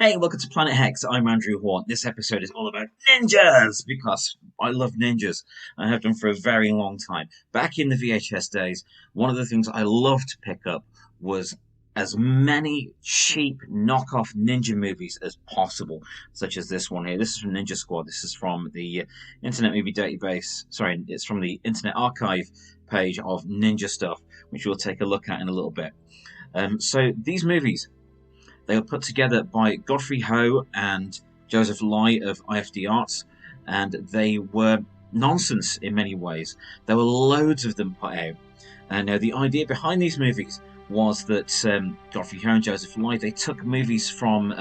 Hey, welcome to Planet Hex. I'm Andrew Hawnt. This episode is all about ninjas because I love ninjas. I have done for a very long time. Back in the VHS days, one of the things I loved to pick up was as many cheap knockoff ninja movies as possible, such as this one here. This is from Ninja Squad. This is from the Internet Movie Database. Sorry, it's from the Internet Archive page of Ninja Stuff, which we'll take a look at in a little bit. So these movies, they were put together by Godfrey Ho and Joseph Lai of IFD Arts, and they were nonsense in many ways. There were loads of them put out. And the idea behind these movies was that Godfrey Ho and Joseph Lai, they took movies from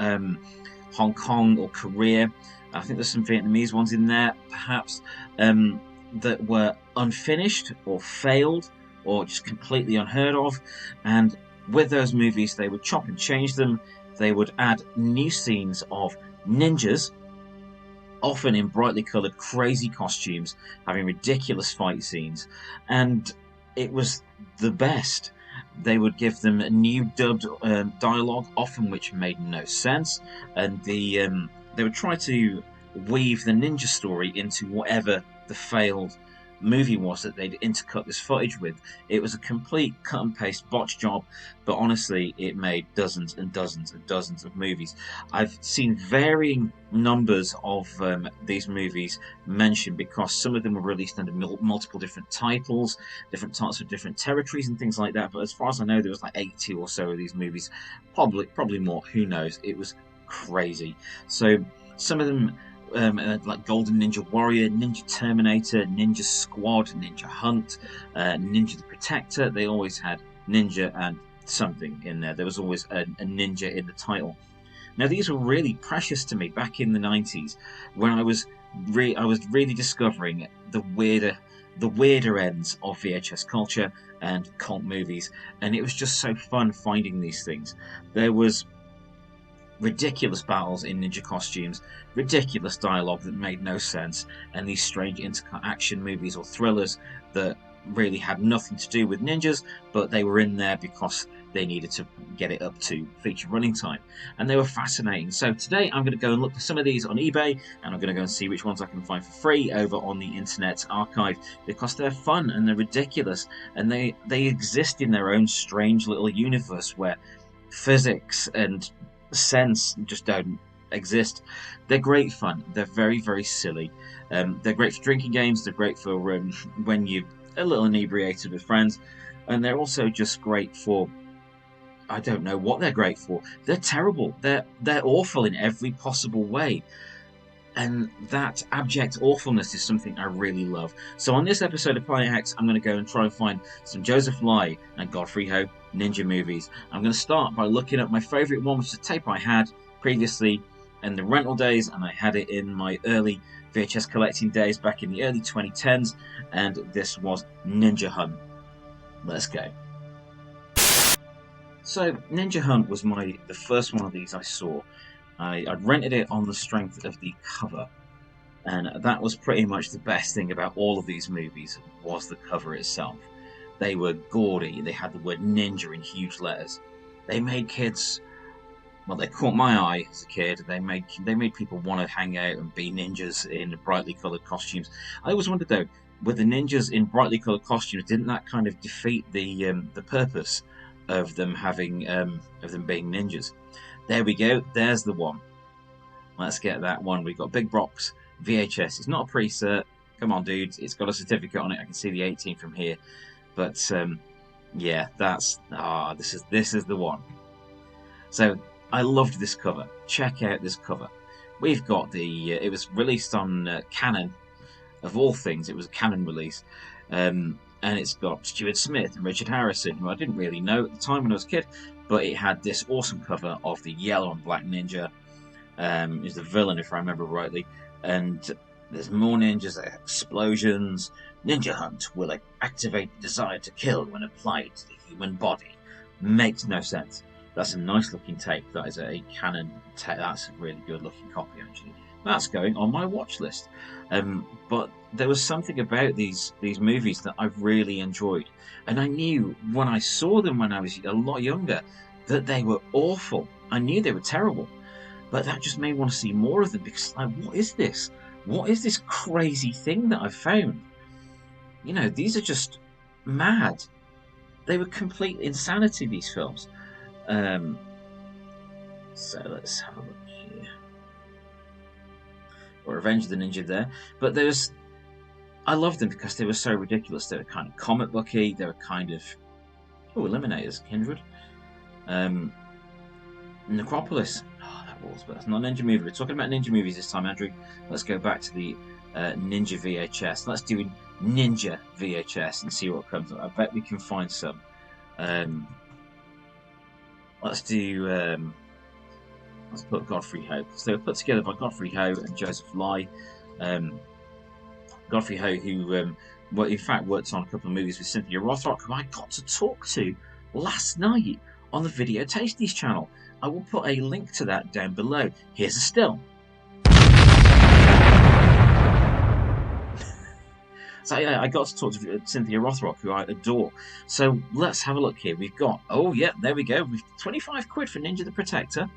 Hong Kong or Korea. I think there's some Vietnamese ones in there, perhaps, that were unfinished or failed or just completely unheard of. And with those movies, they would chop and change them. They would add new scenes of ninjas, often in brightly coloured, crazy costumes, having ridiculous fight scenes, and it was the best. They would give them new dubbed dialogue, often which made no sense, and they would try to weave the ninja story into whatever the failed movie was that they'd intercut this footage with. It was a complete cut and paste botch job, but honestly it made dozens and dozens and dozens of movies. I've seen varying numbers of these movies mentioned because some of them were released under multiple different titles, different types of different territories and things like that, but as far as I know there was like 80 or so of these movies, probably more, who knows. It was crazy. So some of them like Golden Ninja Warrior, Ninja Terminator, Ninja Squad, Ninja Hunt, Ninja the Protector. They always had ninja and something in there. There was always a ninja in the title. Now these were really precious to me back in the 90s when I was really discovering the weirder ends of VHS culture and cult movies, and it was just so fun finding these things. There was ridiculous battles in ninja costumes, ridiculous dialogue that made no sense, and these strange intercut action movies or thrillers that really had nothing to do with ninjas, but they were in there because they needed to get it up to feature running time, and they were fascinating. So today I'm going to go and look for some of these on eBay, and I'm going to go and see which ones I can find for free over on the Internet Archive, because they're fun and they're ridiculous, and they exist in their own strange little universe where physics and sense just don't exist. They're great fun. They're very, very silly. They're great for drinking games. They're great for when you're a little inebriated with friends, and they're also just great for, I don't know what they're great for. They're terrible. They're awful in every possible way. And that abject awfulness is something I really love. So on this episode of Planet Hex, I'm going to go and try and find some Joseph Lai and Godfrey Ho ninja movies. I'm going to start by looking at my favourite one, which is a tape I had previously in the rental days, and I had it in my early VHS collecting days back in the early 2010s, and this was Ninja Hunt. Let's go. So Ninja Hunt was the first one of these I saw. I'd rented it on the strength of the cover, and that was pretty much the best thing about all of these movies, was the cover itself. They were gaudy, they had the word ninja in huge letters. They made kids, well, they caught my eye as a kid. They made people want to hang out and be ninjas in brightly coloured costumes. I always wondered though, with the ninjas in brightly coloured costumes, didn't that kind of defeat the purpose of them having of them being ninjas? There we go. There's the one. Let's get that one. We've got Big Box VHS. It's not a pre-cert. Come on, dudes. It's got a certificate on it. I can see the 18 from here. But yeah, this is the one. So I loved this cover. Check out this cover. We've got it was released on Canon, of all things. It was a Canon release. And it's got Stuart Smith and Richard Harrison, who I didn't really know at the time when I was a kid, but it had this awesome cover of the yellow and black ninja. Is the villain, if I remember rightly, and there's more ninjas, explosions. Ninja Hunt will activate the desire to kill when applied to the human body. Makes no sense. That's a nice looking tape. That is a Canon tape. That's a really good looking copy, actually. That's going on my watch list. But there was something about these movies that I really enjoyed, and I knew when I saw them when I was a lot younger that they were awful. I knew they were terrible, But that just made me want to see more of them, because like, what is this? What is this crazy thing that I've found? You know, these are just mad. They were complete insanity, these films. So let's have a look here. Or Revenge of the Ninja there. But I loved them because they were so ridiculous. They were kind of comic booky. They were kind of... Oh, Eliminators, Kindred. Necropolis. Oh, that was... But that's not a ninja movie. We're talking about ninja movies this time, Andrew. Let's go back to the Ninja VHS. Let's do Ninja VHS and see what comes up. I bet we can find some. Let's do... let's put Godfrey Ho. So they were put together by Godfrey Ho and Joseph Lai. Godfrey Ho, who well, in fact worked on a couple of movies with Cynthia Rothrock, who I got to talk to last night on the Video Tasties channel. I will put a link to that down below. Here's a still. So yeah, I got to talk to Cynthia Rothrock, who I adore. So let's have a look here. We've got, oh yeah, there we go. We've 25 quid for Ninja the Protector.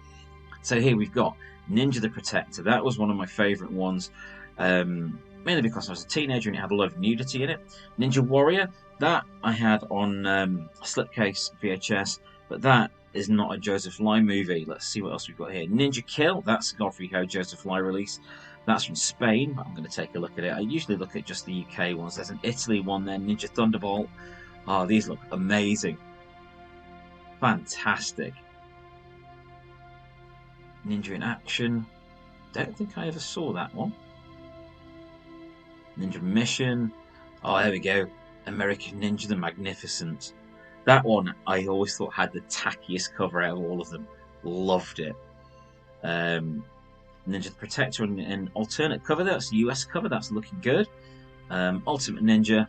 So here we've got Ninja the Protector. That was one of my favourite ones, mainly because I was a teenager and it had a lot of nudity in it. Ninja Warrior, that I had on a slipcase VHS, but that is not a Joseph Lai movie. Let's see what else we've got here. Ninja Kill, that's a Godfrey Ho Joseph Lai release. That's from Spain, but I'm going to take a look at it. I usually look at just the UK ones. There's an Italy one there, Ninja Thunderbolt. Oh, these look amazing. Fantastic. Ninja in Action. Don't think I ever saw that one. Ninja Mission. Oh, there we go. American Ninja the Magnificent. That one I always thought had the tackiest cover out of all of them. Loved it. Ninja the Protector and an alternate cover. That's a US cover. That's looking good. Ultimate Ninja.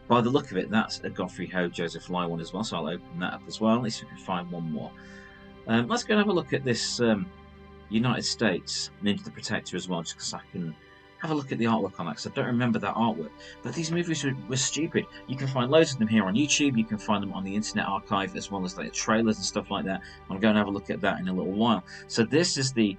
By the look of it, that's a Godfrey Ho Joseph Lai one as well. So I'll open that up as well. At least we can find one more. Let's go and have a look at this United States Ninja the Protector as well, just because I can have a look at the artwork on that, because I don't remember that artwork. But these movies were stupid. You can find loads of them here on YouTube. You can find them on the Internet Archive, as well as like trailers and stuff like that. I'm going to have a look at that in a little while. So this is the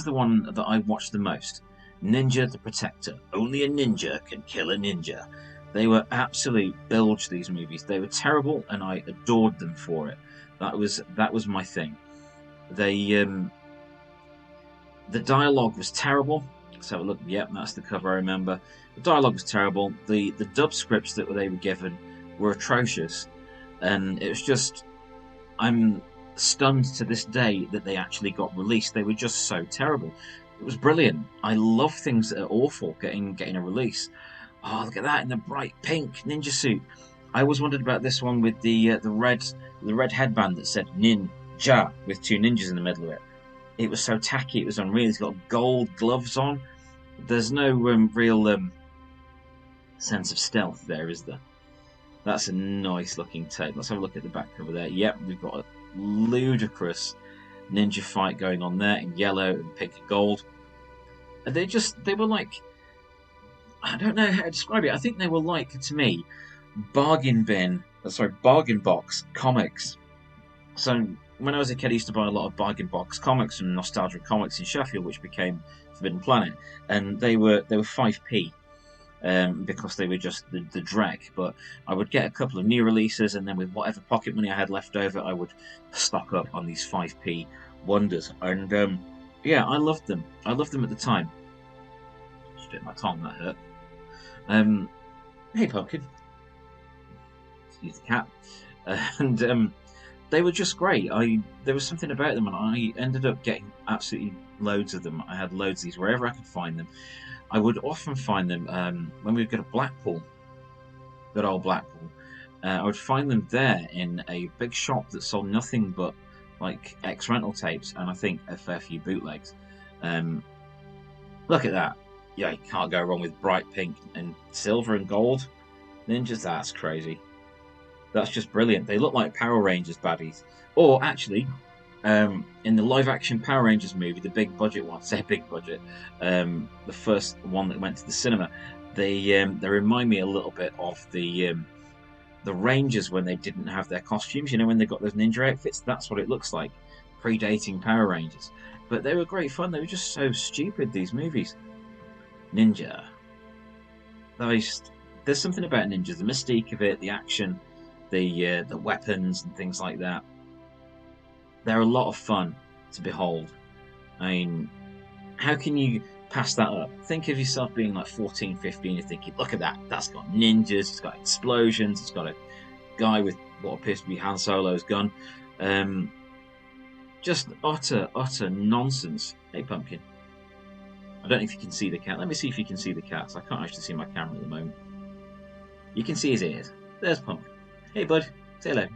one that I watched the most. Ninja the Protector. Only a ninja can kill a ninja. They were absolute bilge, these movies. They were terrible, and I adored them for it. That was my thing. The dialogue was terrible. So look, yep, that's the cover I remember. The dialogue was terrible. The dub scripts that they were given were atrocious, and it was just, I'm stunned to this day that they actually got released. They were just so terrible. It was brilliant. I love things that are awful getting a release. Oh, look at that in the bright pink ninja suit. I always wondered about this one with the red headband that said Ninja with two ninjas in the middle of it. It was so tacky, it was unreal. He's got gold gloves on. There's no real sense of stealth there, is there? That's a nice looking tape. Let's have a look at the back cover there. Yep, we've got a ludicrous ninja fight going on there in yellow and pink and gold. And they were like, I don't know how to describe it. I think they were like, to me, bargain box comics. So when I was a kid, I used to buy a lot of bargain box comics from Nostalgia Comics in Sheffield, which became Forbidden Planet, and they were 5p because they were just the dreck. But I would get a couple of new releases, and then with whatever pocket money I had left over, I would stock up on these 5p wonders. And yeah, I loved them. I loved them at the time. Just bit my tongue, that hurt. Hey, Pumpkin. Excuse the cat. And they were just great. There was something about them, and I ended up getting absolutely loads of them. I had loads of these wherever I could find them. I would often find them when we would go to Blackpool, good old Blackpool. I would find them there in a big shop that sold nothing but like ex-rental tapes, and I think a fair few bootlegs. Look at that. Yeah, you can't go wrong with bright pink and silver and gold. Ninjas, that's crazy. That's just brilliant. They look like Power Rangers baddies. Or actually, in the live-action Power Rangers movie, the big budget one, say big budget, the first one that went to the cinema, they remind me a little bit of the Rangers when they didn't have their costumes. You know, when they got those ninja outfits. That's what it looks like. predating Power Rangers. But they were great fun. They were just so stupid, these movies. Ninja. There's something about ninjas, the mystique of it, the action, the weapons and things like that. They're a lot of fun to behold. I mean, how can you pass that up? Think of yourself being like 14, 15, and thinking, look at that, that's got ninjas, it's got explosions, it's got a guy with what appears to be Han Solo's gun. Just utter nonsense. Hey, Pumpkin. I don't know if you can see the cat. Let me see if you can see the cat. I can't actually see my camera at the moment. You can see his ears. There's Pumpkin. Hey, bud. Say hello.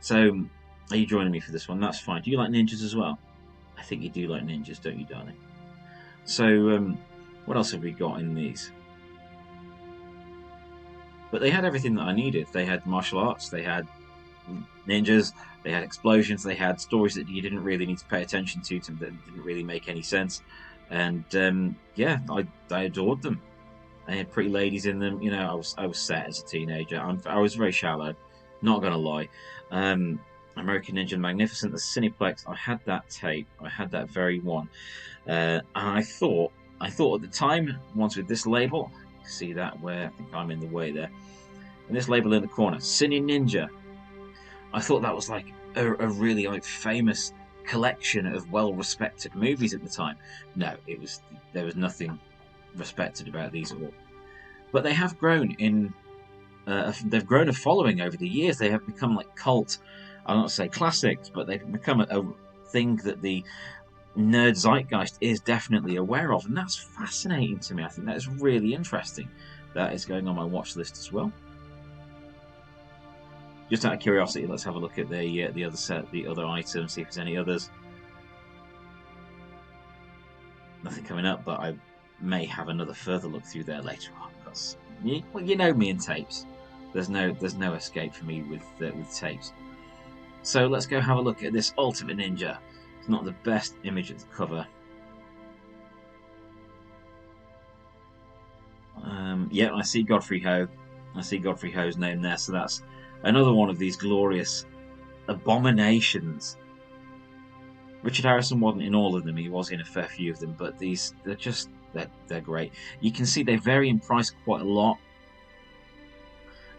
So, are you joining me for this one? That's fine. Do you like ninjas as well? I think you do like ninjas, don't you, darling? So, what else have we got in these? But they had everything that I needed. They had martial arts, they had ninjas, they had explosions, they had stories that you didn't really need to pay attention to that didn't really make any sense. And yeah, I adored them. They had pretty ladies in them. You know, I was set as a teenager. I was very shallow, not gonna lie. American Ninja Magnificent, the Cineplex. I had that tape. I had that very one, and I thought at the time, once with this label, see that where I think I'm in the way there, and this label in the corner, Cine Ninja. I thought that was like a really like famous collection of well-respected movies at the time. No, there was nothing respected about these at all. But they have grown in. They've grown a following over the years. They have become like cult. I'll not say classics, but they've become a thing that the nerd zeitgeist is definitely aware of, and that's fascinating to me. I think that is really interesting. That is going on my watch list as well. Just out of curiosity, let's have a look at the other set, the other items, see if there's any others. Nothing coming up, but I may have another further look through there later on, because you know me and tapes. There's no escape for me with tapes. So let's go have a look at this Ultimate Ninja. It's not the best image at the cover. Yeah, I see Godfrey Ho. I see Godfrey Ho's name there, so that's another one of these glorious abominations. Richard Harrison wasn't in all of them, he was in a fair few of them, but these, they're great. You can see they vary in price quite a lot.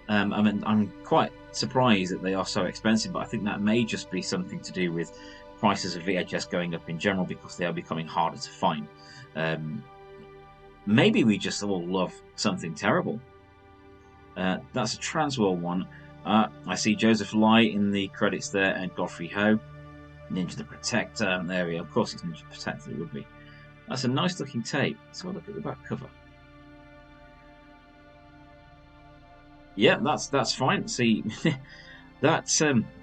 I mean, I'm quite surprised that they are so expensive, but I think that may just be something to do with prices of VHS going up in general, because they are becoming harder to find. Maybe we just all love something terrible. That's a Transworld one. I see Joseph Lai in the credits there, and Godfrey Ho. Ninja the Protector. There we go. Of course it's Ninja the Protector, it would be. That's a nice looking tape. Let's have a look at the back cover. Yeah, that's fine. See, that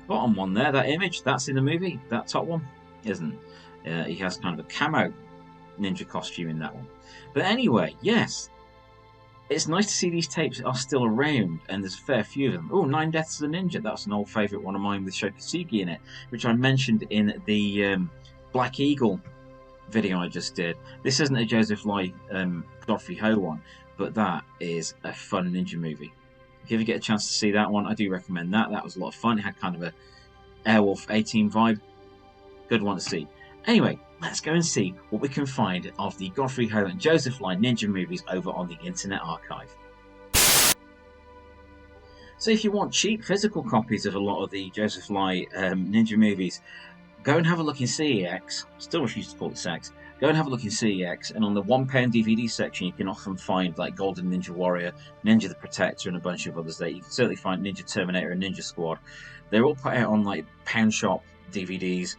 bottom one there, that image, that's in the movie. That top one isn't. He has kind of a camo ninja costume in that one. But anyway, yes, it's nice to see these tapes are still around, and there's a fair few of them. Oh, 9 Deaths of the Ninja. That's an old favourite one of mine with Shokasugi in it, which I mentioned in the Black Eagle video I just did. This isn't a Joseph Lai Godfrey Ho one, but that is a fun ninja movie. If you ever get a chance to see that one, I do recommend that. That was a lot of fun. It had kind of a Airwolf A-Team vibe. Good one to see. Anyway, let's go and see what we can find of the Godfrey Ho and Joseph Lai ninja movies over on the Internet Archive. So if you want cheap physical copies of a lot of the Joseph Lai ninja movies, go and have a look in CEX. Still refuse to call it sex. Go and have a look in CEX, and on the £1 DVD section you can often find like Golden Ninja Warrior, Ninja the Protector, and a bunch of others there. You can certainly find Ninja Terminator and Ninja Squad. They're all put out on like pound shop DVDs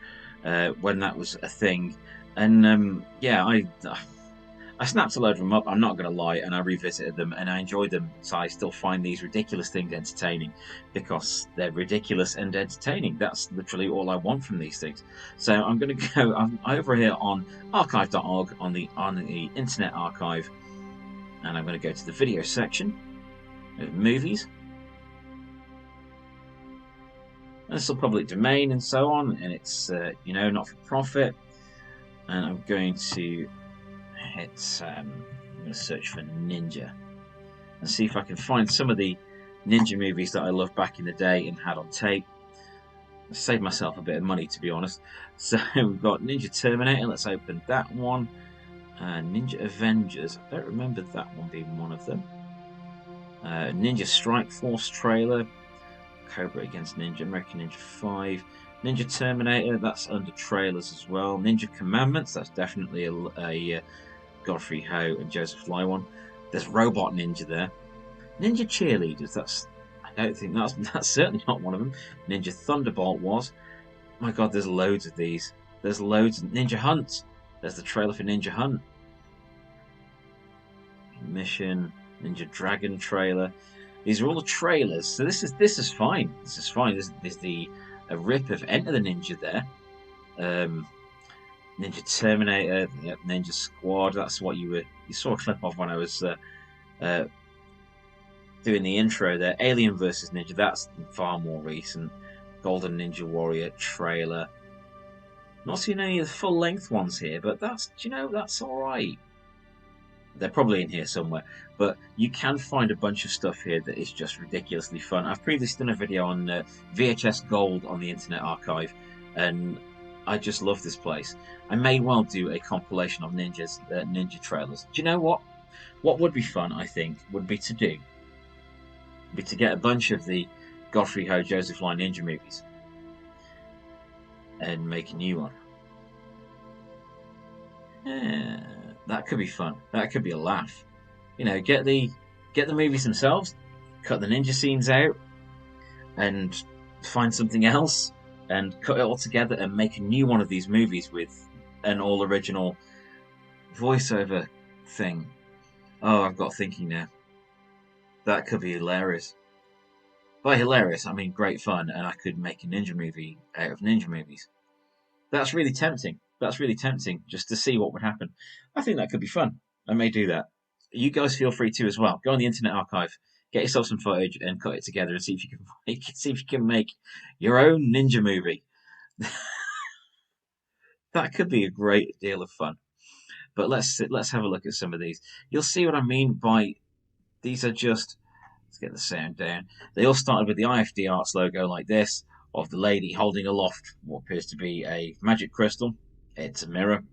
when that was a thing. And yeah, I snapped a load of them up, I'm not going to lie, and I revisited them and I enjoyed them. So I still find these ridiculous things entertaining because they're ridiculous and entertaining. That's literally all I want from these things. So I'm going to go I'm over here on archive.org on the Internet Archive, and I'm going to go to the video section of movies. And this will public domain and so on, and it's you know, not for profit. And I'm going to hit I'm going to search for Ninja and see if I can find some of the Ninja movies that I loved back in the day and had on tape. Save myself a bit of money, to be honest. So we've got Ninja Terminator. Let's open that one. Ninja Avengers. I don't remember that one being one of them. Ninja Strike Force trailer. Cobra against Ninja. American Ninja 5. Ninja Terminator. That's under trailers as well. Ninja Commandments. That's definitely a Godfrey Ho and Joseph Lai one. There's Robot Ninja there. Ninja Cheerleaders. I don't think that's certainly not one of them. Ninja Thunderbolt was. My God, there's loads of these. There's loads. Ninja Hunt. There's the trailer for Ninja Hunt. Mission. Ninja Dragon trailer. These are all the trailers. So this is fine. This is fine. There's a rip of Enter the Ninja there. Ninja Terminator. Yep, Ninja Squad. That's what you saw a clip of when I was doing the intro there. Alien vs Ninja. That's far more recent. Golden Ninja Warrior trailer. Not seeing any of the full length ones here, but that's all right. They're probably in here somewhere, but you can find a bunch of stuff here that is just ridiculously fun. I've previously done a video on VHS Gold on the Internet Archive, and I just love this place. I may well do a compilation of ninja trailers. Do you know what? What would be fun, I think, would be to get a bunch of the Godfrey Ho, Joseph Lai ninja movies and make a new one. Yeah, that could be fun. That could be a laugh. Get the movies themselves, cut the ninja scenes out, and find something else, and cut it all together and make a new one of these movies with an all original voiceover thing. Oh, I've got thinking now. That could be hilarious. By hilarious, I mean great fun, and I could make a ninja movie out of ninja movies. That's really tempting. That's really tempting, just to see what would happen. I think that could be fun. I may do that. You guys feel free to as well. Go on the Internet Archive, get yourself some footage, and cut it together, and see if you can make your own ninja movie. That could be a great deal of fun. But let's have a look at some of these. You'll see what I mean by these are just. Let's get the sound down. They all started with the IFD Arts logo like this, of the lady holding aloft what appears to be a magic crystal. It's a mirror,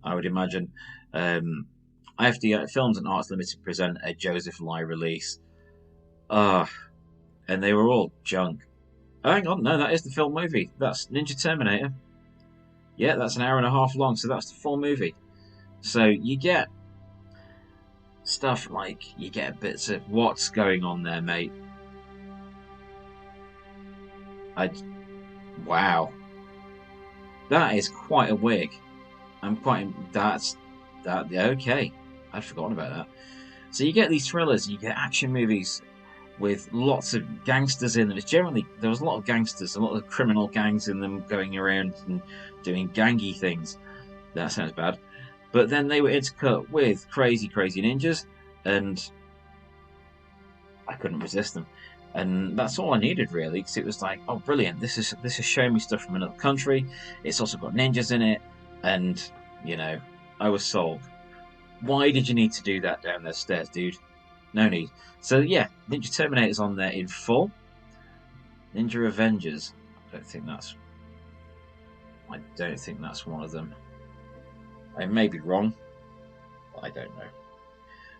I would imagine. IFD Films and Arts Limited present a Joseph Lai release. And they were all junk. Oh, hang on, no, that is the full movie. That's Ninja Terminator. Yeah, that's an hour and a half long, so that's the full movie. So you get stuff like, you get bits of what's going on there, mate. Wow. That is quite a wig. Okay. I'd forgotten about that. So you get these thrillers, you get action movies with lots of gangsters in them. There was a lot of gangsters, a lot of criminal gangs in them going around and doing gangy things. That sounds bad. But then they were intercut with crazy ninjas, and I couldn't resist them. And that's all I needed, really, because it was like, oh, brilliant! This is showing me stuff from another country. It's also got ninjas in it, and I was sold. Why did you need to do that down those stairs, dude? No need. So yeah, Ninja Terminator's on there in full. Ninja Avengers. I don't think that's one of them. I may be wrong, but I don't know.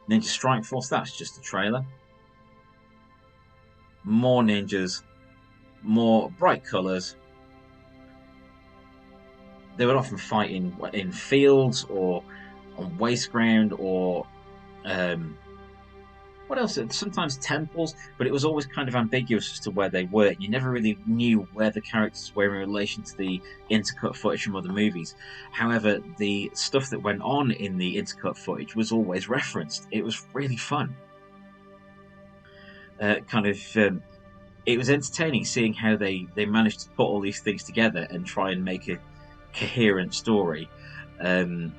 Ninja Strike Force. That's just a trailer. More ninjas, more bright colours. They would often fight in fields or on waste ground or what else? Sometimes temples, but it was always kind of ambiguous as to where they were. You never really knew where the characters were in relation to the intercut footage from other movies. However, the stuff that went on in the intercut footage was always referenced. It was really fun. It was entertaining seeing how they managed to put all these things together and try and make a coherent story, and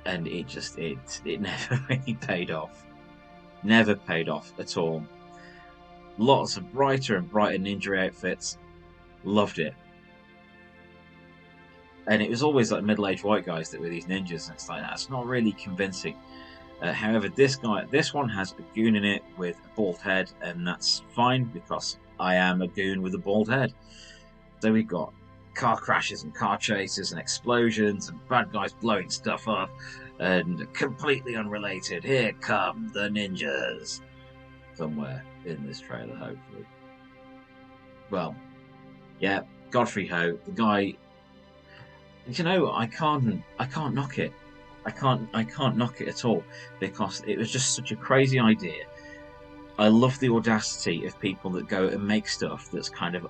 it never really paid off. Never paid off at all. Lots of brighter and brighter ninja outfits. Loved it. And it was always like middle-aged white guys that were these ninjas, and it's like, that's not really convincing. However, this one has a goon in it with a bald head, and that's fine because I am a goon with a bald head. So we've got car crashes and car chases and explosions and bad guys blowing stuff up, and completely unrelated, here come the ninjas, somewhere in this trailer, hopefully. Well, yeah, Godfrey Ho, the guy. You know, I can't knock it. I can't knock it at all, because it was just such a crazy idea. I love the audacity of people that go and make stuff that's kind of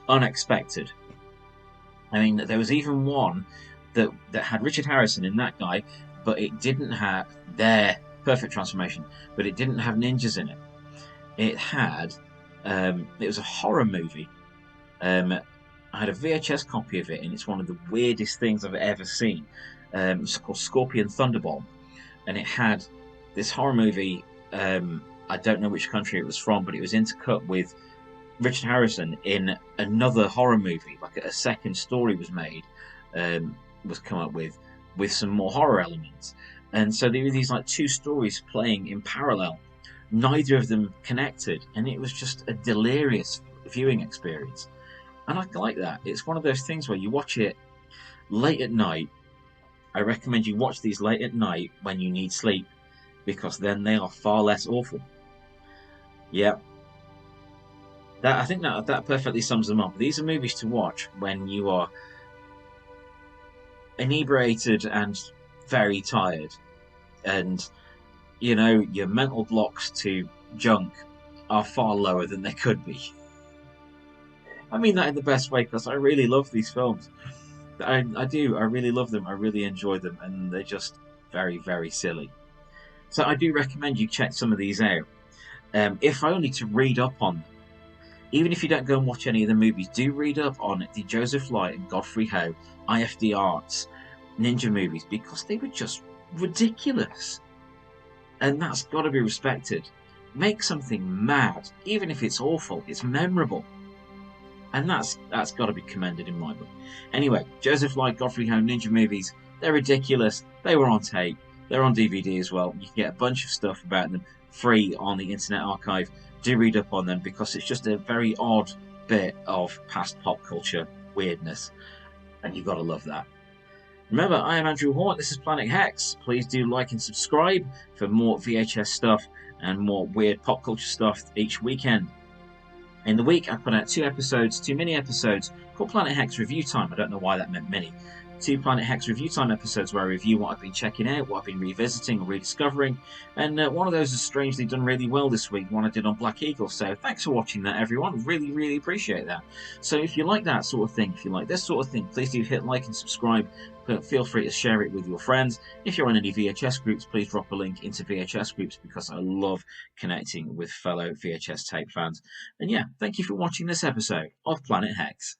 unexpected. I mean, there was even one that had Richard Harrison in, that guy, but it didn't have their perfect transformation, but it didn't have ninjas in it. It had it was a horror movie. I had a VHS copy of it, and it's one of the weirdest things I've ever seen. It's called Scorpion Thunderbomb, and it had this horror movie. I don't know which country it was from, but it was intercut with Richard Harrison in another horror movie. Like a second story was made, was come up with some more horror elements, and so there were these like two stories playing in parallel, neither of them connected, and it was just a delirious viewing experience. And I like that. It's one of those things where you watch it late at night. I recommend you watch these late at night when you need sleep, because then they are far less awful. Yeah. I think that perfectly sums them up. These are movies to watch when you are inebriated and very tired, and you know your mental blocks to junk are far lower than they could be. I mean that in the best way, because I really love these films. I do. I really love them. I really enjoy them, and they're just very, very silly. So I do recommend you check some of these out, if only to read up on them. Even if you don't go and watch any of the movies, do read up on the Joseph Light and Godfrey Ho IFD Arts ninja movies, because they were just ridiculous. And that's got to be respected. Make something mad, even if it's awful, it's memorable. And that's got to be commended in my book. Anyway, Joseph Light, Godfrey Ho ninja movies, they're ridiculous. They were on tape. They're on DVD as well. You can get a bunch of stuff about them free on the Internet Archive. Do read up on them, because it's just a very odd bit of past pop culture weirdness, and you've got to love that. Remember, I am Andrew Hawnt. This is Planet Hex. Please do like and subscribe for more VHS stuff and more weird pop culture stuff each weekend. In the week, I put out two mini episodes called Planet Hex Review Time. I don't know why that meant mini. Two Planet Hex Review Time episodes where I review what I've been checking out, what I've been revisiting or rediscovering. And one of those has strangely done really well this week, one I did on Black Eagle. So thanks for watching that, everyone. Really, really appreciate that. So if you like that sort of thing, if you like this sort of thing, please do hit like and subscribe. Feel free to share it with your friends. If you're in any VHS groups, please drop a link into VHS groups, because I love connecting with fellow VHS tape fans. And yeah, thank you for watching this episode of Planet Hex.